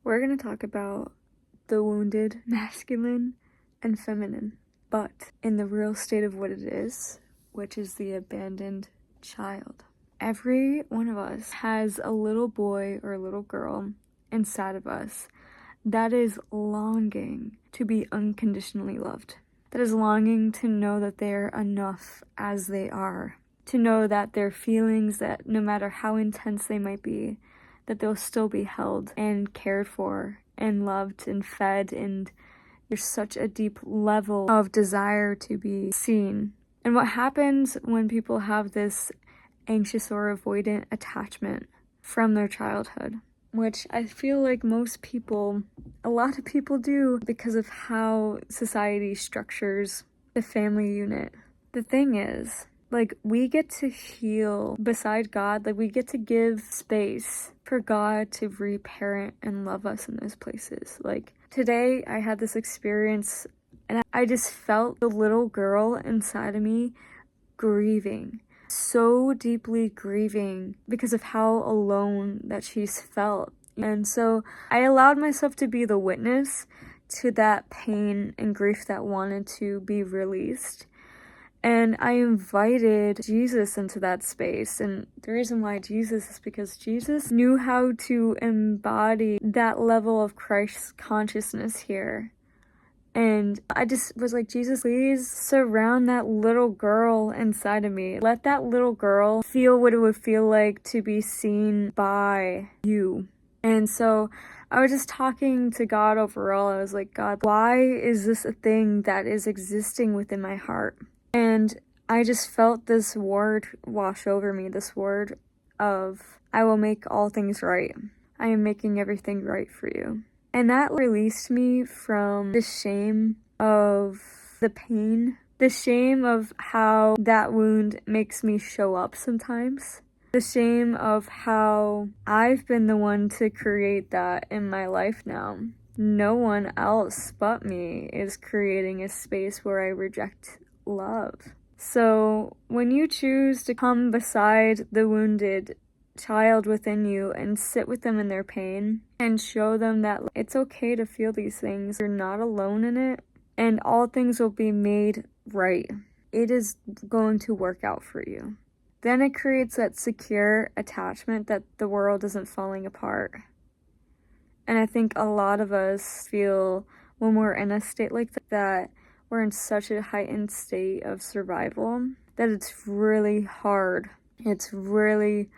We're going to talk about the wounded masculine and feminine, but in the real state of what it is, which is the abandoned child. Every one of us has a little boy or a little girl inside of us that is longing to be unconditionally loved, that is longing to know that they're enough as they are, to know that their feelings, that no matter how intense they might be, that they'll still be held and cared for and loved and fed, and there's such a deep level of desire to be seen. And what happens when people have this anxious or avoidant attachment from their childhood, which I feel like a lot of people do because of how society structures the family unit. The thing is, we get to heal beside God. We get to give space for God to reparent and love us in those places. Today I had this experience and I just felt the little girl inside of me grieving, so deeply grieving because of how alone that she's felt. And so I allowed myself to be the witness to that pain and grief that wanted to be released. And I invited Jesus into that space. And the reason why Jesus is because Jesus knew how to embody that level of Christ's consciousness here. And I just was like, Jesus, please surround that little girl inside of me. Let that little girl feel what it would feel like to be seen by you. And so I was just talking to God overall. I was like, God, why is this a thing that is existing within my heart? And I just felt this word wash over me, this word of, I will make all things right. I am making everything right for you. And that released me from the shame of the pain, the shame of how that wound makes me show up sometimes, the shame of how I've been the one to create that in my life now. No one else but me is creating a space where I reject love. So when you choose to come beside the wounded child within you and sit with them in their pain and show them that it's okay to feel these things, you're not alone in it, and all things will be made right. It is going to work out for you. Then it creates that secure attachment that the world isn't falling apart. And I think a lot of us feel when we're in a state like that, we're in such a heightened state of survival that it's really hard. It's really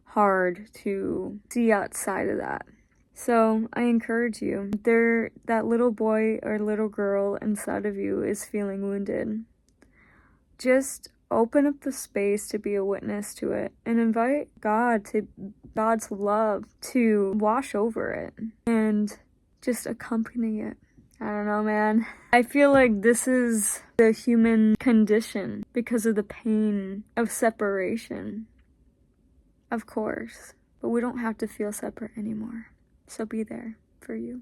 hard to see outside of that. So I encourage you, that little boy or little girl inside of you is feeling wounded. Just open up the space to be a witness to it and invite God's love to wash over it and just accompany it. I don't know, man. I feel like this is the human condition because of the pain of separation. Of course, but we don't have to feel separate anymore. So be there for you.